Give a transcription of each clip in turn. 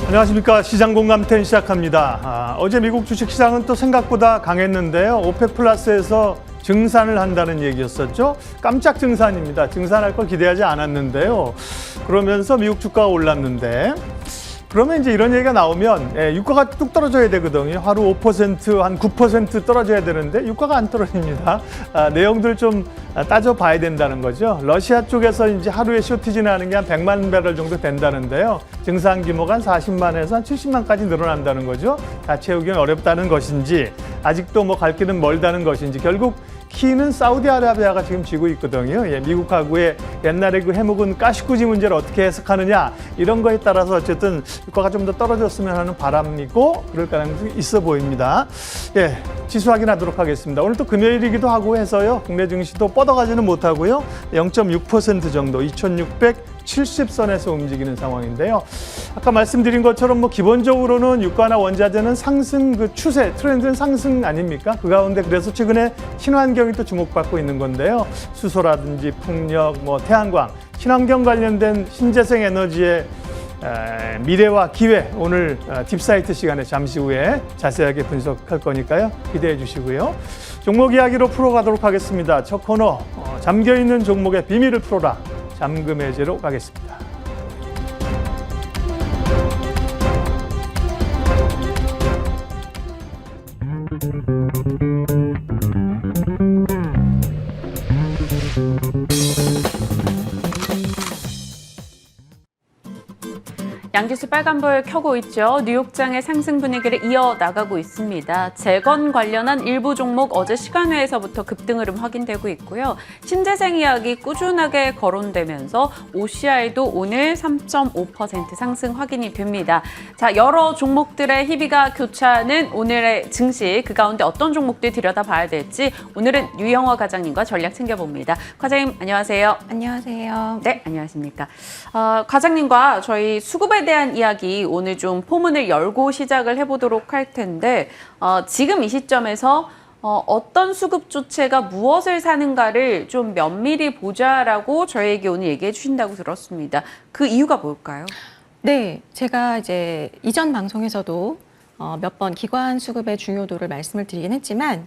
안녕하십니까. 시장공감텐 시작합니다. 어제 미국 주식시장은 또 생각보다 강했는데요. 오펙 플러스에서 증산을 한다는 얘기였었죠. 깜짝 증산입니다. 증산할 걸 기대하지 않았는데요. 그러면서 미국 주가가 올랐는데 그러면 이제 이런 얘기가 나오면 유가가 뚝 떨어져야 되거든요. 하루 5%, 한 9% 떨어져야 되는데 유가가 안 떨어집니다. 내용들 좀 따져봐야 된다는 거죠. 러시아 쪽에서 이제 하루에 쇼티지 나는 게 한 100만 배럴 정도 된다는데요. 증산 규모가 한 40만에서 한 70만까지 늘어난다는 거죠. 다 채우기는 어렵다는 것인지 아직도 뭐 갈 길은 멀다는 것인지 결국 키는 사우디아라비아가 지금 쥐고 있거든요. 미국하고의 옛날에 그 해묵은 가시쿠지 문제를 어떻게 해석하느냐 이런 거에 따라서 어쨌든 유가가 좀 더 떨어졌으면 하는 바람이고 그럴 가능성이 있어 보입니다. 지수 확인하도록 하겠습니다. 오늘 또 금요일이기도 하고 해서요. 국내 증시도 뻗어가지는 못하고요. 0.6% 정도 2670선에서 움직이는 상황인데요. 아까 말씀드린 것처럼 뭐 기본적으로는 유가나 원자재는 상승 그 추세, 트렌드는 상승 아닙니까? 그 가운데 그래서 최근에 친환경이 또 주목받고 있는 건데요. 수소라든지 풍력, 뭐 태양광, 친환경 관련된 신재생 에너지의 미래와 기회 오늘 딥사이트 시간에 잠시 후에 자세하게 분석할 거니까요. 기대해 주시고요. 종목 이야기로 풀어가도록 하겠습니다. 첫 코너 잠겨있는 종목의 비밀을 풀어라. 잠금 해제로 가겠습니다. 양지수 빨간불 켜고 있죠. 뉴욕장의 상승 분위기를 이어나가고 있습니다. 재건 관련한 일부 종목 어제 시간외에서부터 급등 흐름 확인되고 있고요. 신재생 이야기 꾸준하게 거론되면서 OCI도 오늘 3.5% 상승 확인이 됩니다. 자, 여러 종목들의 희비가 교차하는 오늘의 증시, 그 가운데 어떤 종목들 들여다봐야 될지 오늘은 유영화 과장님과 전략 챙겨봅니다. 과장님 안녕하세요. 안녕하세요. 네, 안녕하십니까. 과장님과 저희 수급에 대한 이야기 오늘 좀 포문을 열고 시작을 해보도록 할 텐데 지금 이 시점에서 어떤 수급 주체가 무엇을 사는가를 좀 면밀히 보자라고 저희에게 오늘 얘기해 주신다고 들었습니다. 그 이유가 뭘까요? 네, 제가 이제 이전 방송에서도 몇 번 기관 수급의 중요도를 말씀을 드리긴 했지만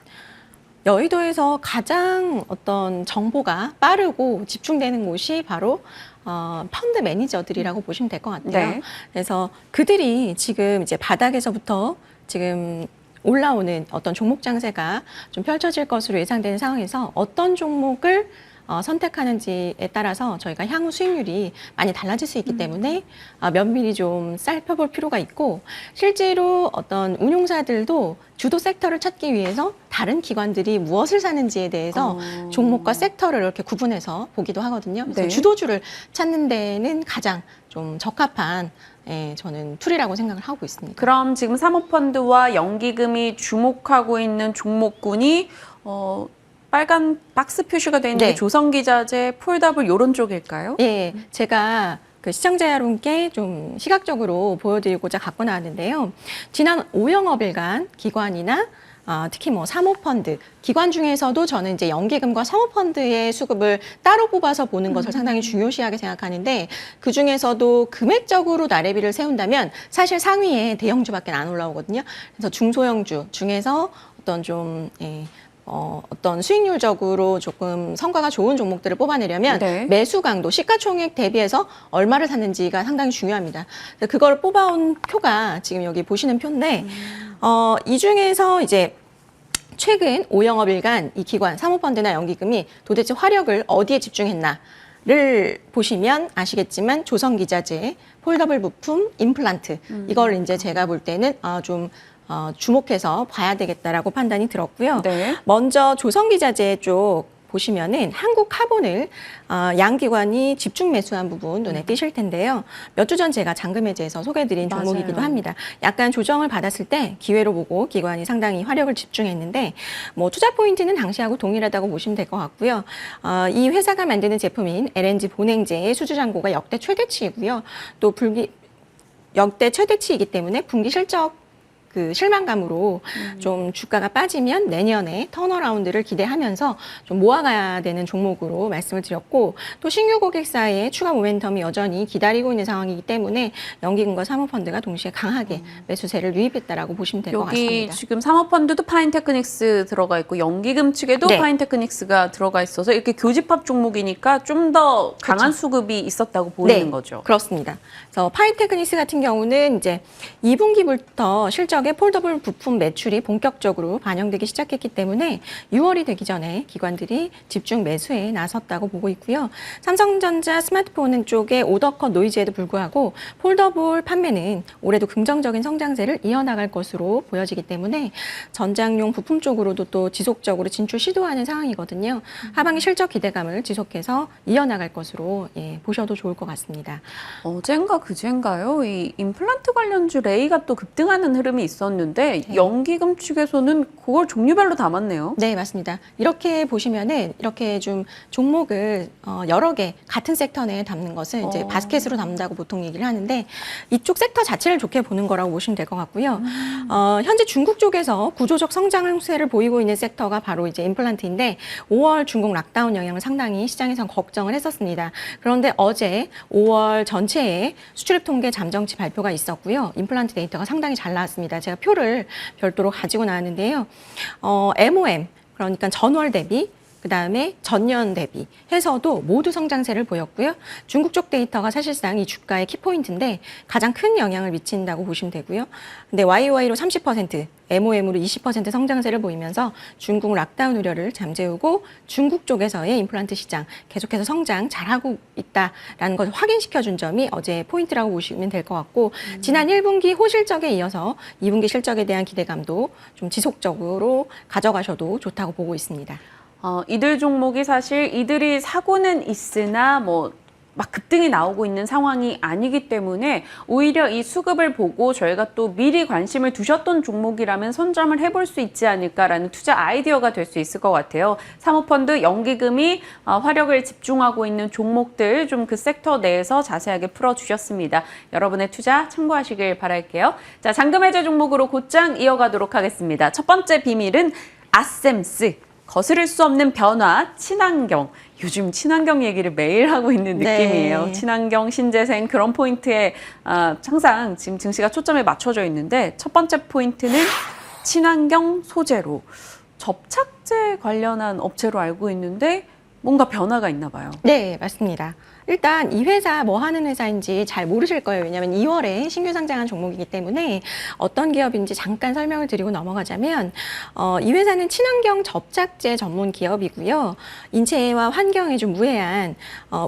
여의도에서 가장 어떤 정보가 빠르고 집중되는 곳이 바로 펀드 매니저들이라고 보시면 될 것 같아요. 네. 그래서 그들이 지금 이제 바닥에서부터 지금 올라오는 어떤 종목 장세가 좀 펼쳐질 것으로 예상되는 상황에서 어떤 종목을 선택하는지에 따라서 저희가 향후 수익률이 많이 달라질 수 있기 때문에 면밀히 좀 살펴볼 필요가 있고 실제로 어떤 운용사들도 주도 섹터를 찾기 위해서 다른 기관들이 무엇을 사는지에 대해서 종목과 섹터를 이렇게 구분해서 보기도 하거든요. 그래서 네. 주도주를 찾는 데는 가장 좀 적합한 저는 툴이라고 생각을 하고 있습니다. 그럼 지금 사모펀드와 연기금이 주목하고 있는 종목군이 빨간 박스 표시가 되어 있는 네. 조선기자재, 폴더블 이런 쪽일까요? 예, 제가 그 시청자 여러분께 좀 시각적으로 보여드리고자 갖고 나왔는데요. 지난 5영업일간 기관이나 특히 뭐 사모펀드, 기관 중에서도 저는 이제 연기금과 사모펀드의 수급을 따로 뽑아서 보는 것을 상당히 중요시하게 생각하는데 그 중에서도 금액적으로 나래비를 세운다면 사실 상위에 대형주밖에 안 올라오거든요. 그래서 중소형주 중에서 어떤 좀 어떤 수익률적으로 조금 성과가 좋은 종목들을 뽑아내려면 네. 매수 강도, 시가총액 대비해서 얼마를 샀는지가 상당히 중요합니다. 그걸 뽑아온 표가 지금 여기 보시는 표인데 이 중에서 이제 최근 5영업일간 이 기관, 사모펀드나 연기금이 도대체 화력을 어디에 집중했나를 보시면 아시겠지만 조선기자재, 폴더블 부품, 임플란트 이걸 이제 제가 볼 때는 좀 주목해서 봐야 되겠다라고 판단이 들었고요. 네. 먼저 조선기자재 쪽 보시면은 한국카본을 양기관이 집중 매수한 부분 눈에 띄실 텐데요. 몇 주 전 제가 잠금 해제에서 소개해드린 맞아요. 종목이기도 합니다. 약간 조정을 받았을 때 기회로 보고 기관이 상당히 화력을 집중했는데 뭐 투자 포인트는 당시하고 동일하다고 보시면 될 것 같고요. 이 회사가 만드는 제품인 LNG 본행제의 수주 잔고가 역대 최대치이고요. 또 역대 최대치이기 때문에 분기 실적 그 실망감으로 좀 주가가 빠지면 내년에 턴어라운드를 기대하면서 좀 모아가야 되는 종목으로 말씀을 드렸고, 또 신규 고객사의 추가 모멘텀이 여전히 기다리고 있는 상황이기 때문에 연기금과 사모펀드가 동시에 강하게 매수세를 유입했다라고 보시면 될 것 여기 같습니다. 지금 사모펀드도 파인테크닉스 들어가 있고 연기금 측에도 네. 파인테크닉스가 들어가 있어서 이렇게 교집합 종목이니까 좀 더 강한 수급이 있었다고 보이는 거죠. 그렇습니다. 그래서 파이테크닉스 같은 경우는 이제 2분기부터 실적의 폴더블 부품 매출이 본격적으로 반영되기 시작했기 때문에 6월이 되기 전에 기관들이 집중 매수에 나섰다고 보고 있고요. 삼성전자 스마트폰 쪽의 오더컷 노이즈에도 불구하고 폴더블 판매는 올해도 긍정적인 성장세를 이어나갈 것으로 보여지기 때문에 전장용 부품 쪽으로도 또 지속적으로 진출 시도하는 상황이거든요. 하반기 실적 기대감을 지속해서 이어나갈 것으로 보셔도 좋을 것 같습니다. 어젠가 그젠가요? 이 임플란트 관련주 레이가 또 급등하는 흐름이 있었는데 연기금 측에서는 그걸 종류별로 담았네요. 네, 맞습니다. 이렇게 보시면은 이렇게 좀 종목을 여러 개 같은 섹터 내에 담는 것은 이제 바스켓으로 담는다고 보통 얘기를 하는데 이쪽 섹터 자체를 좋게 보는 거라고 보시면 될 것 같고요. 현재 중국 쪽에서 구조적 성장세를 보이고 있는 섹터가 바로 이제 임플란트인데 5월 중국 락다운 영향을 상당히 시장에선 걱정을 했었습니다. 그런데 어제 5월 전체에 수출입 통계 잠정치 발표가 있었고요. 임플란트 데이터가 상당히 잘 나왔습니다. 제가 표를 별도로 가지고 나왔는데요. MOM, 그러니까 전월 대비, 그 다음에 전년 대비 해서도 모두 성장세를 보였고요. 중국 쪽 데이터가 사실상 이 주가의 키포인트인데 가장 큰 영향을 미친다고 보시면 되고요. 근데 YOY로 30%, MOM으로 20% 성장세를 보이면서 중국 락다운 우려를 잠재우고 중국 쪽에서의 임플란트 시장 계속해서 성장 잘하고 있다라는 것을 확인시켜준 점이 어제 포인트라고 보시면 될 것 같고 지난 1분기 호실적에 이어서 2분기 실적에 대한 기대감도 좀 지속적으로 가져가셔도 좋다고 보고 있습니다. 이들 종목이 사실 이들이 사고는 있으나 막 급등이 나오고 있는 상황이 아니기 때문에 오히려 이 수급을 보고 저희가 또 미리 관심을 두셨던 종목이라면 선점을 해볼 수 있지 않을까라는 투자 아이디어가 될 수 있을 것 같아요. 사모펀드 연기금이 화력을 집중하고 있는 종목들 좀 그 섹터 내에서 자세하게 풀어주셨습니다. 여러분의 투자 참고하시길 바랄게요. 자, 잔금 해제 종목으로 곧장 이어가도록 하겠습니다. 첫 번째 비밀은 아셈스. 거스를 수 없는 변화, 친환경. 요즘 친환경 얘기를 매일 하고 있는 느낌이에요. 네. 친환경, 신재생 그런 포인트에 항상 지금 증시가 초점에 맞춰져 있는데 첫 번째 포인트는 친환경 소재로 접착제 관련한 업체로 알고 있는데 뭔가 변화가 있나 봐요. 네, 맞습니다. 일단 이 회사 뭐 하는 회사인지 잘 모르실 거예요. 왜냐하면 2월에 신규 상장한 종목이기 때문에 어떤 기업인지 잠깐 설명을 드리고 넘어가자면 이 회사는 친환경 접착제 전문 기업이고요. 인체와 환경에 좀 무해한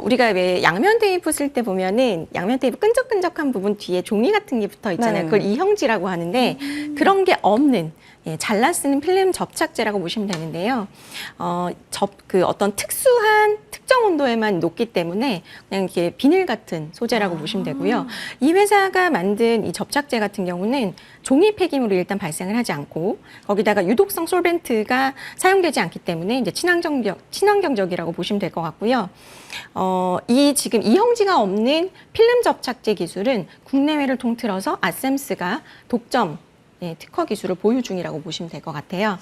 우리가 왜 양면 테이프 쓸 때 보면은 양면 테이프 끈적끈적한 부분 뒤에 종이 같은 게 붙어 있잖아요. 네. 그걸 이형지라고 하는데 그런 게 없는 잘라 쓰는 필름 접착제라고 보시면 되는데요. 어떤 특수한 특정 온도에만 녹기 때문에 그냥 이렇게 비닐 같은 소재라고 보시면 되고요. 이 회사가 만든 이 접착제 같은 경우는 종이 폐기물이 일단 발생을 하지 않고 거기다가 유독성 솔벤트가 사용되지 않기 때문에 이제 친환경적이라고 보시면 될 것 같고요. 지금 이형지가 없는 필름 접착제 기술은 국내외를 통틀어서 아셈스가 독점 특허 기술을 보유 중이라고 보시면 될 것 같아요.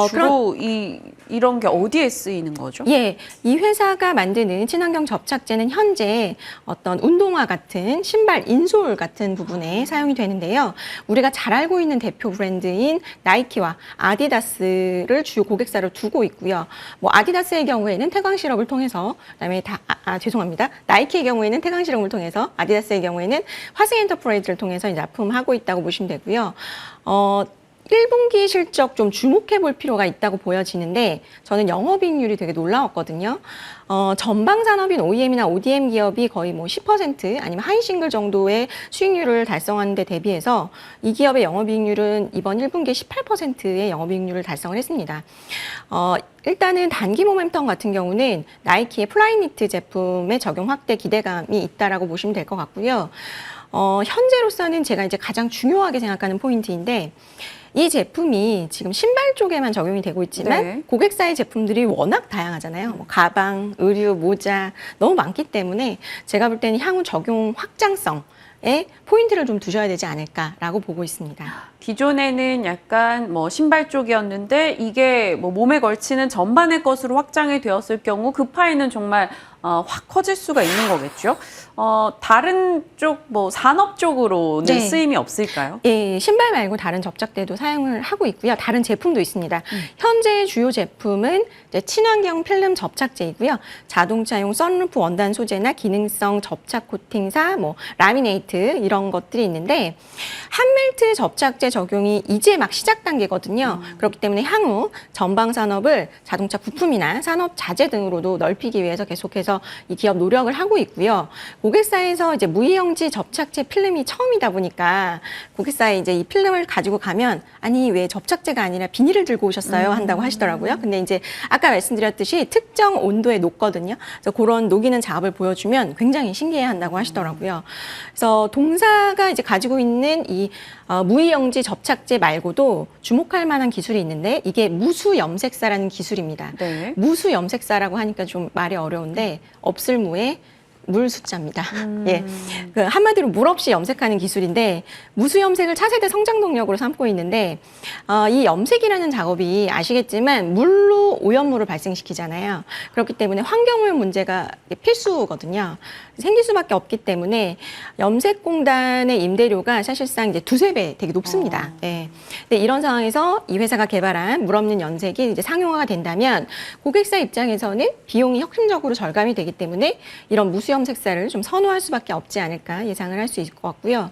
주로 이런 게 어디에 쓰이는 거죠? 예, 이 회사가 만드는 친환경 접착제는 현재 어떤 운동화 같은 신발 인솔 같은 부분에 사용이 되는데요. 우리가 잘 알고 있는 대표 브랜드인 나이키와 아디다스를 주요 고객사로 두고 있고요. 아디다스의 경우에는 태광 실험을 통해서, 그다음에 죄송합니다. 나이키의 경우에는 태광 실험을 통해서, 아디다스의 경우에는 화승 엔터프라이즈를 통해서 납품하고 있다고 보시면 되고요. 1분기 실적 좀 주목해 볼 필요가 있다고 보여지는데 저는 영업이익률이 되게 놀라웠거든요. 전방 산업인 OEM이나 ODM 기업이 거의 10% 아니면 하이 싱글 정도의 수익률을 달성하는 데 대비해서 이 기업의 영업이익률은 이번 1분기에 18%의 영업이익률을 달성을 했습니다. 일단은 단기 모멘텀 같은 경우는 나이키의 플라이니트 제품의 적용 확대 기대감이 있다라고 보시면 될 것 같고요. 현재로서는 제가 이제 가장 중요하게 생각하는 포인트인데 이 제품이 지금 신발 쪽에만 적용이 되고 있지만 네. 고객사의 제품들이 워낙 다양하잖아요. 가방, 의류, 모자 너무 많기 때문에 제가 볼 때는 향후 적용 확장성 포인트를 좀 두셔야 되지 않을까라고 보고 있습니다. 기존에는 약간 뭐 신발 쪽이었는데 이게 뭐 몸에 걸치는 전반의 것으로 확장이 되었을 경우 그 파이는 정말 확 커질 수가 있는 거겠죠. 다른 쪽 뭐 산업 쪽으로는 네. 쓰임이 없을까요? 예, 신발 말고 다른 접착제도 사용을 하고 있고요. 다른 제품도 있습니다. 현재 주요 제품은 이제 친환경 필름 접착제이고요. 자동차용 썬루프 원단 소재나 기능성 접착 코팅사, 뭐 라미네이트 이런 것들이 있는데 한멜트 접착제 적용이 이제 막 시작 단계거든요. 그렇기 때문에 향후 전방 산업을 자동차 부품이나 산업 자재 등으로도 넓히기 위해서 계속해서 이 기업 노력을 하고 있고요. 고객사에서 이제 무이용지 접착제 필름이 처음이다 보니까 고객사에 이제 이 필름을 가지고 가면 아니 왜 접착제가 아니라 비닐을 들고 오셨어요 한다고 하시더라고요. 근데 이제 아까 말씀드렸듯이 특정 온도에 녹거든요. 그래서 그런 녹이는 작업을 보여주면 굉장히 신기해한다고 하시더라고요. 그래서 동사가 이제 가지고 있는 이 무이용지 접착제 말고도 주목할 만한 기술이 있는데 이게 무수염색사라는 기술입니다. 네. 무수염색사라고 하니까 좀 말이 어려운데 없을 무에 물 숫자입니다. 예, 그 한마디로 물 없이 염색하는 기술인데 무수염색을 차세대 성장 동력으로 삼고 있는데 이 염색이라는 작업이 아시겠지만 물로 오염물을 발생시키잖아요. 그렇기 때문에 환경오염 문제가 필수거든요. 생길 수밖에 없기 때문에 염색공단의 임대료가 사실상 이제 두세 배 되게 높습니다. 예. 근데 이런 상황에서 이 회사가 개발한 물 없는 염색이 이제 상용화가 된다면 고객사 입장에서는 비용이 혁신적으로 절감이 되기 때문에 이런 무수염색사를 좀 선호할 수밖에 없지 않을까 예상을 할 수 있을 것 같고요.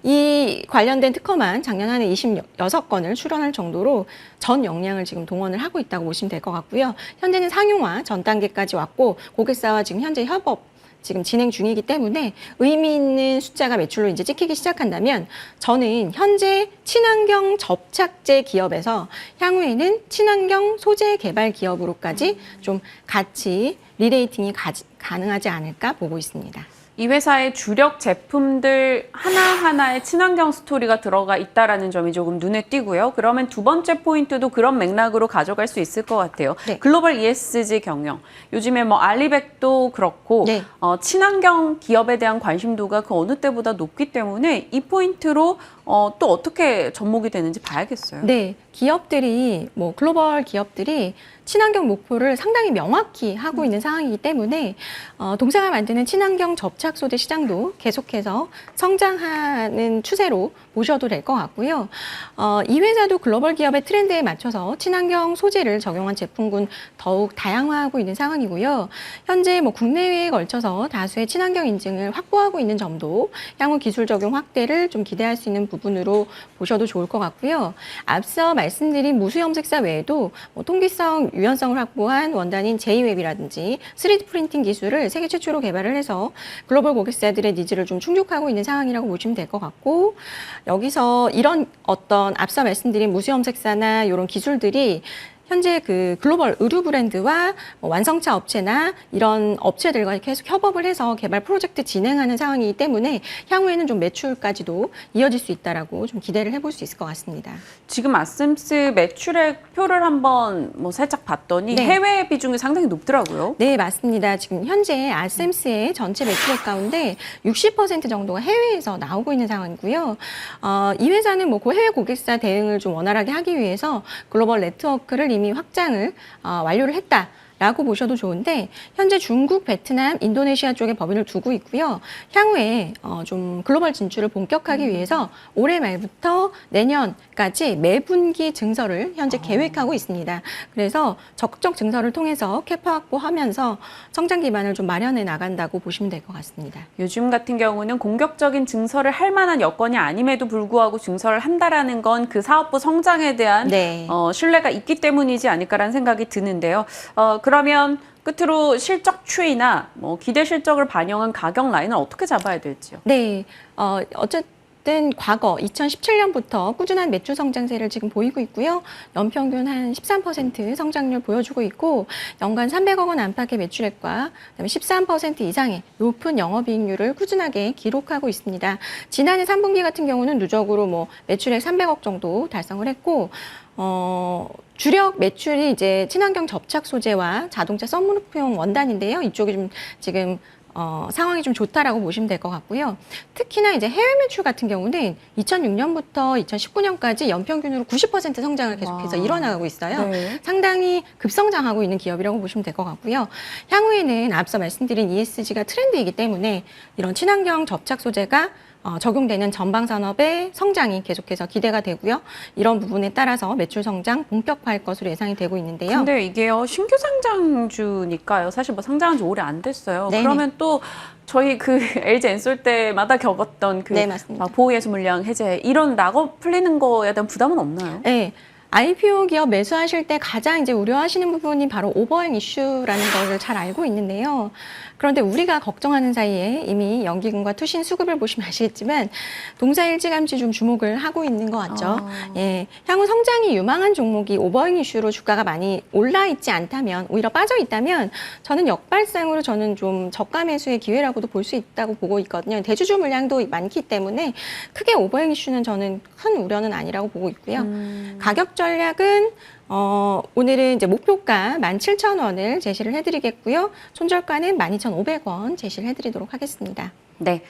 이 관련된 특허만 작년 한 해 26건을 출원할 정도로 전 역량을 지금 동원을 하고 있다고 보시면 될 것 같고요. 현재는 상용화 전 단계까지 왔고 고객사와 지금 현재 협업 지금 진행 중이기 때문에 의미 있는 숫자가 매출로 이제 찍히기 시작한다면 저는 현재 친환경 접착제 기업에서 향후에는 친환경 소재 개발 기업으로까지 좀 같이 리레이팅이 가능하지 않을까 보고 있습니다. 이 회사의 주력 제품들 하나하나에 친환경 스토리가 들어가 있다라는 점이 조금 눈에 띄고요. 그러면 두 번째 포인트도 그런 맥락으로 가져갈 수 있을 것 같아요. 네. 글로벌 ESG 경영. 요즘에 뭐 알리백도 그렇고 네. 친환경 기업에 대한 관심도가 그 어느 때보다 높기 때문에 이 포인트로 또 어떻게 접목이 되는지 봐야겠어요. 네, 기업들이 뭐 글로벌 기업들이 친환경 목표를 상당히 명확히 하고 있는 상황이기 때문에 동사가 만드는 친환경 접착 소재 시장도 계속해서 성장하는 추세로 보셔도 될 것 같고요. 이 회사도 글로벌 기업의 트렌드에 맞춰서 친환경 소재를 적용한 제품군 더욱 다양화하고 있는 상황이고요. 현재 뭐 국내외에 걸쳐서 다수의 친환경 인증을 확보하고 있는 점도 향후 기술 적용 확대를 좀 기대할 수 있는 부분으로 보셔도 좋을 것 같고요. 앞서 말씀드린 무수염색사 외에도 뭐 통기성, 유연성을 확보한 원단인 J-웹이라든지 3D 프린팅 기술을 세계 최초로 개발을 해서 글로벌 고객사들의 니즈를 좀 충족하고 있는 상황이라고 보시면 될 것 같고 여기서 이런 어떤 앞서 말씀드린 무수염색사나 이런 기술들이 현재 그 글로벌 의류 브랜드와 완성차 업체나 이런 업체들과 계속 협업을 해서 개발 프로젝트 진행하는 상황이기 때문에 향후에는 좀 매출까지도 이어질 수 있다라고 좀 기대를 해볼 수 있을 것 같습니다. 지금 아셈스 매출액 표를 한번 뭐 살짝 봤더니 네. 해외 비중이 상당히 높더라고요. 네, 맞습니다. 지금 현재 아셈스의 전체 매출액 가운데 60% 정도가 해외에서 나오고 있는 상황이고요. 이 회사는 뭐 해외 고객사 대응을 좀 원활하게 하기 위해서 글로벌 네트워크를 이미 확장을 완료를 했다. 라고 보셔도 좋은데 현재 중국, 베트남, 인도네시아 쪽에 법인을 두고 있고요. 향후에 좀 글로벌 진출을 본격화하기 위해서 올해 말부터 내년까지 매분기 증설을 현재 계획하고 있습니다. 그래서 적극적 증설을 통해서 캐파 확보하면서 성장 기반을 좀 마련해 나간다고 보시면 될 것 같습니다. 요즘 같은 경우는 공격적인 증설을 할 만한 여건이 아님에도 불구하고 증설을 한다라는 건 그 사업부 성장에 대한 네. 신뢰가 있기 때문이지 않을까라는 생각이 드는데요. 그러면 끝으로 실적 추이나 뭐 기대 실적을 반영한 가격 라인을 어떻게 잡아야 될지요? 네, 어쨌든 과거 2017년부터 꾸준한 매출 성장세를 지금 보이고 있고요. 연평균 한 13% 성장률 보여주고 있고 연간 300억 원 안팎의 매출액과 그다음에 13% 이상의 높은 영업이익률을 꾸준하게 기록하고 있습니다. 지난해 3분기 같은 경우는 누적으로 뭐 매출액 300억 정도 달성을 했고 주력 매출이 이제 친환경 접착 소재와 자동차 썬루프용 원단인데요. 이쪽이 좀 지금 상황이 좀 좋다라고 보시면 될 것 같고요. 특히나 이제 해외 매출 같은 경우는 2006년부터 2019년까지 연평균으로 90% 성장을 계속해서 와. 이뤄나가고 있어요. 네. 상당히 급성장하고 있는 기업이라고 보시면 될 것 같고요. 향후에는 앞서 말씀드린 ESG가 트렌드이기 때문에 이런 친환경 접착 소재가 적용되는 전방 산업의 성장이 계속해서 기대가 되고요. 이런 부분에 따라서 매출 성장 본격화할 것으로 예상이 되고 있는데요. 근데 이게요, 신규 상장주니까요. 사실 뭐 상장한 지 오래 안 됐어요. 네네. 그러면 또 저희 그 LG 엔솔 때마다 겪었던 그 네, 맞습니다. 보호예수 물량 해제 이런 낙업 풀리는 거에 대한 부담은 없나요? 네. IPO 기업 매수하실 때 가장 이제 우려하시는 부분이 바로 오버행 이슈라는 것을 잘 알고 있는데요. 그런데 우리가 걱정하는 사이에 이미 연기금과 투신 수급을 보시면 아시겠지만 동사 일찌감치 좀 주목을 하고 있는 것 같죠. 예, 향후 성장이 유망한 종목이 오버행 이슈로 주가가 많이 올라 있지 않다면 오히려 빠져 있다면 저는 역발상으로 저는 좀 저가 매수의 기회라고도 볼 수 있다고 보고 있거든요. 대주주 물량도 많기 때문에 크게 오버행 이슈는 저는 큰 우려는 아니라고 보고 있고요. 가격 전략은 오늘은 이제 목표가 17,000원을 제시를 해드리겠고요. 손절가는 12,500원 제시를 해드리도록 하겠습니다. 네.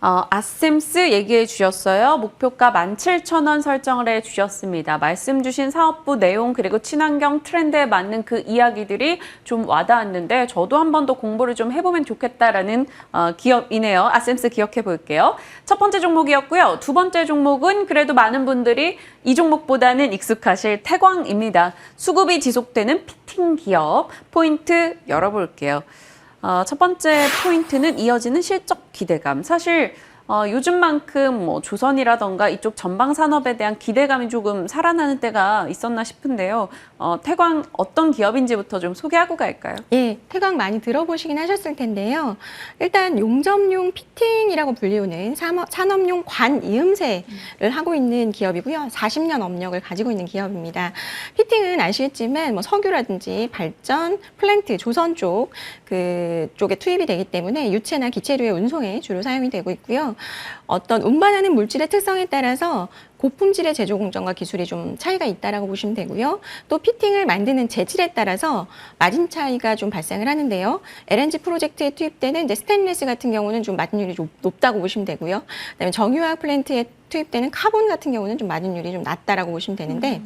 아셈스 얘기해 주셨어요. 목표가 17,000원 설정을 해 주셨습니다. 말씀 주신 사업부 내용 그리고 친환경 트렌드에 맞는 그 이야기들이 좀 와닿았는데 저도 한 번 더 공부를 좀 해보면 좋겠다라는 기업이네요. 아셈스 기억해 볼게요. 첫 번째 종목이었고요. 두 번째 종목은 그래도 많은 분들이 이 종목보다는 익숙하실 태광입니다. 수급이 지속되는 피팅 기업. 포인트 열어볼게요. 첫 번째 포인트는 이어지는 실적 기대감. 사실 요즘만큼 뭐 조선이라던가 이쪽 전방 산업에 대한 기대감이 조금 살아나는 때가 있었나 싶은데요. 태광 어떤 기업인지부터 좀 소개하고 갈까요? 예, 태광 많이 들어보시긴 하셨을 텐데요. 일단 용접용 피팅이라고 불리우는 산업용 관 이음새를 하고 있는 기업이고요. 40년 업력을 가지고 있는 기업입니다. 피팅은 아시겠지만 뭐 석유라든지 발전, 플랜트, 조선 그쪽에 투입이 되기 때문에 유체나 기체류의 운송에 주로 사용이 되고 있고요. 어떤 운반하는 물질의 특성에 따라서 고품질의 제조 공정과 기술이 좀 차이가 있다라고 보시면 되고요. 또 피팅을 만드는 재질에 따라서 마진 차이가 좀 발생을 하는데요. LNG 프로젝트에 투입되는 이제 스테인리스 같은 경우는 좀 마진율이 좀 높다고 보시면 되고요. 그다음에 정유화학 플랜트에 투입되는 카본 같은 경우는 좀 마진율이 좀 낮다라고 보시면 되는데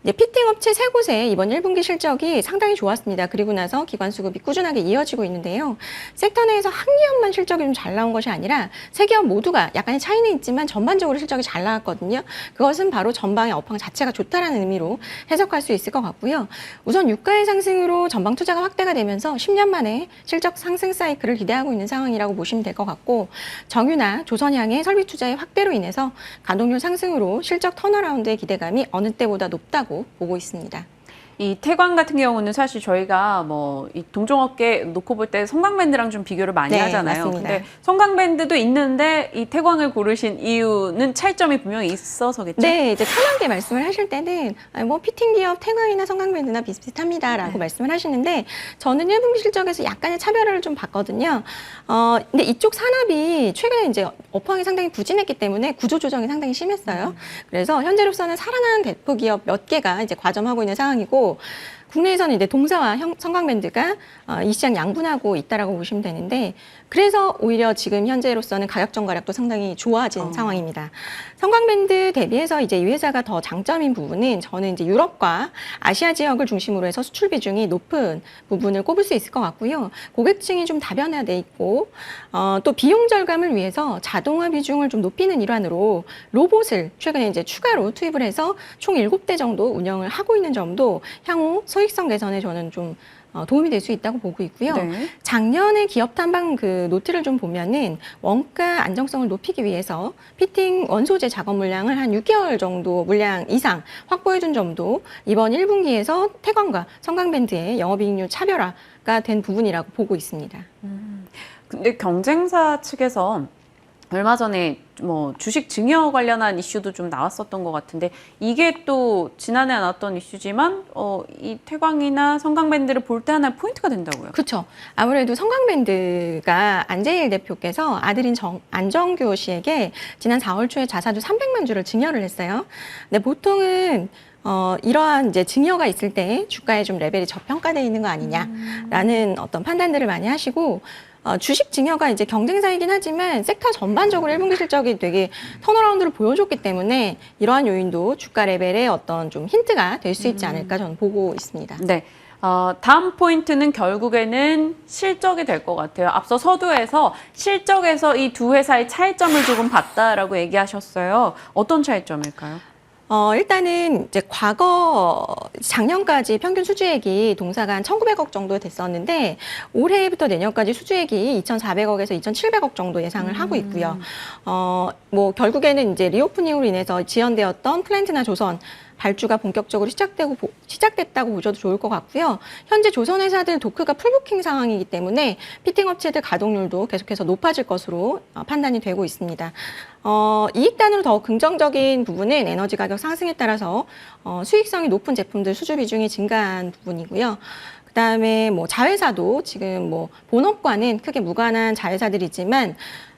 이제 피팅 업체 세 곳에 이번 1분기 실적이 상당히 좋았습니다. 그리고 나서 기관 수급이 꾸준하게 이어지고 있는데요. 섹터 내에서 한 기업만 실적이 좀 잘 나온 것이 아니라 세 기업 모두가 약간의 차이는 있지만 전반적으로 실적이 잘 나왔거든요. 그것은 바로 전방의 업황 자체가 좋다라는 의미로 해석할 수 있을 것 같고요. 우선 유가의 상승으로 전방 투자가 확대가 되면서 10년 만에 실적 상승 사이클을 기대하고 있는 상황이라고 보시면 될 것 같고 정유나 조선향의 설비 투자의 확대로 인해서 가동률 상승으로 실적 턴어라운드의 기대감이 어느 때보다 높다고 보고 있습니다. 이 태광 같은 경우는 사실 저희가 뭐 이 동종업계 놓고 볼 때 성광밴드랑 좀 비교를 많이 네, 하잖아요. 맞습니다. 근데 성광밴드도 있는데 이 태광을 고르신 이유는 차이점이 분명히 있어서겠죠? 네, 이제 편하게 말씀을 하실 때는 뭐 피팅 기업 태광이나 성광밴드나 비슷비슷합니다라고 말씀을 하시는데 저는 1분기 실적에서 약간의 차별화를 좀 봤거든요. 근데 이쪽 산업이 최근에 이제 업황이 상당히 부진했기 때문에 구조 조정이 상당히 심했어요. 그래서 현재로서는 살아나는 대표 기업 몇 개가 이제 과점하고 있는 상황이고 국내에서는 이제 동사와 성광밴드가 이 시장 양분하고 있다라고 보시면 되는데 그래서 오히려 지금 현재로서는 가격 전가력도 상당히 좋아진 상황입니다. 성광밴드 대비해서 이제 이 회사가 더 장점인 부분은 저는 이제 유럽과 아시아 지역을 중심으로 해서 수출 비중이 높은 부분을 꼽을 수 있을 것 같고요. 고객층이 좀 다변화돼 있고 또 비용 절감을 위해서 자동화 비중을 좀 높이는 일환으로 로봇을 최근에 이제 추가로 투입을 해서 총 7대 정도 운영을 하고 있는 점도 향후 소익성 개선에 저는 좀 도움이 될 수 있다고 보고 있고요. 네. 작년에 기업 탐방 그 노트를 좀 보면은 원가 안정성을 높이기 위해서 피팅 원소재 작업 물량을 한 6개월 정도 물량 이상 확보해준 점도 이번 1분기에서 태광과 성광밴드의 영업이익률 차별화가 된 부분이라고 보고 있습니다. 근데 경쟁사 측에서 얼마 전에 뭐 주식 증여 관련한 이슈도 좀 나왔었던 것 같은데 이게 또 지난해 나왔던 이슈지만 이 태광이나 성광밴드를 볼 때 하나의 포인트가 된다고요? 그렇죠. 아무래도 성광밴드가 안재일 대표께서 아들인 안정교 씨에게 지난 4월 초에 자사주 300만 주를 증여를 했어요. 근데 보통은 이러한 이제 증여가 있을 때 주가에 좀 레벨이 저평가되어 있는 거 아니냐라는 어떤 판단들을 많이 하시고 주식 증여가 이제 경쟁사이긴 하지만 섹터 전반적으로 1분기 실적이 되게 턴어라운드를 보여줬기 때문에 이러한 요인도 주가 레벨의 어떤 좀 힌트가 될 수 있지 않을까 저는 보고 있습니다. 네. 다음 포인트는 결국에는 실적이 될 것 같아요. 앞서 서두에서 실적에서 이 두 회사의 차이점을 조금 봤다라고 얘기하셨어요. 어떤 차이점일까요? 일단은 이제 과거 작년까지 평균 수주액이 동사가 한 1,900억 정도 됐었는데 올해부터 내년까지 수주액이 2,400억에서 2,700억 정도 예상을 하고 있고요. 뭐 결국에는 이제 리오프닝으로 인해서 지연되었던 플랜트나 조선 발주가 본격적으로 시작됐다고 보셔도 좋을 것 같고요. 현재 조선 회사들 도크가 풀부킹 상황이기 때문에 피팅 업체들 가동률도 계속해서 높아질 것으로 판단이 되고 있습니다. 이익단으로 더 긍정적인 부분은 에너지 가격 상승에 따라서 수익성이 높은 제품들 수주 비중이 증가한 부분이고요. 그다음에 뭐 자회사도 지금 뭐 본업과는 크게 무관한 자회사들이지만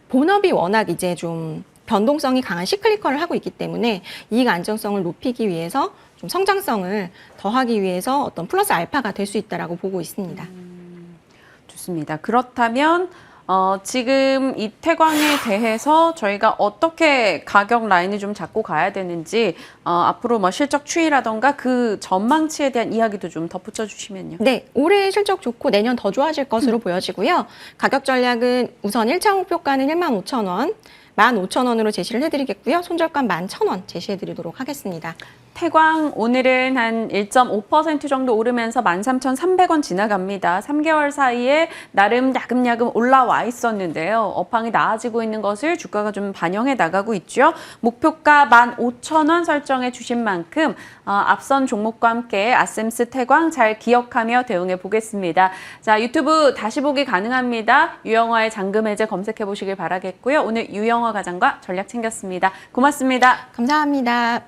본업이 워낙 이제 좀 변동성이 강한 시클리컬을 하고 있기 때문에 이익 안정성을 높이기 위해서 좀 성장성을 더하기 위해서 어떤 플러스 알파가 될 수 있다라고 보고 있습니다. 좋습니다. 그렇다면 지금 이 태광에 대해서 저희가 어떻게 가격 라인을 좀 잡고 가야 되는지 앞으로 뭐 실적 추이라던가 그 전망치에 대한 이야기도 좀 덧붙여 주시면요. 네, 올해 실적 좋고 내년 더 좋아질 것으로 보여지고요. 가격 전략은 우선 1차 목표가는 15,000원, 15,000원으로 제시를 해드리겠고요. 손절가 11,000원 제시해드리도록 하겠습니다. 태광 오늘은 한 1.5% 정도 오르면서 13,300원 지나갑니다. 3개월 사이에 나름 야금야금 올라와 있었는데요. 업황이 나아지고 있는 것을 주가가 좀 반영해 나가고 있죠. 목표가 15,000원 설정해 주신 만큼 앞선 종목과 함께 아셈스 태광 잘 기억하며 대응해 보겠습니다. 자, 유튜브 다시 보기 가능합니다. 유영화의 잔금 해제 검색해 보시길 바라겠고요. 오늘 유영화 과장과 전략 챙겼습니다. 고맙습니다. 감사합니다.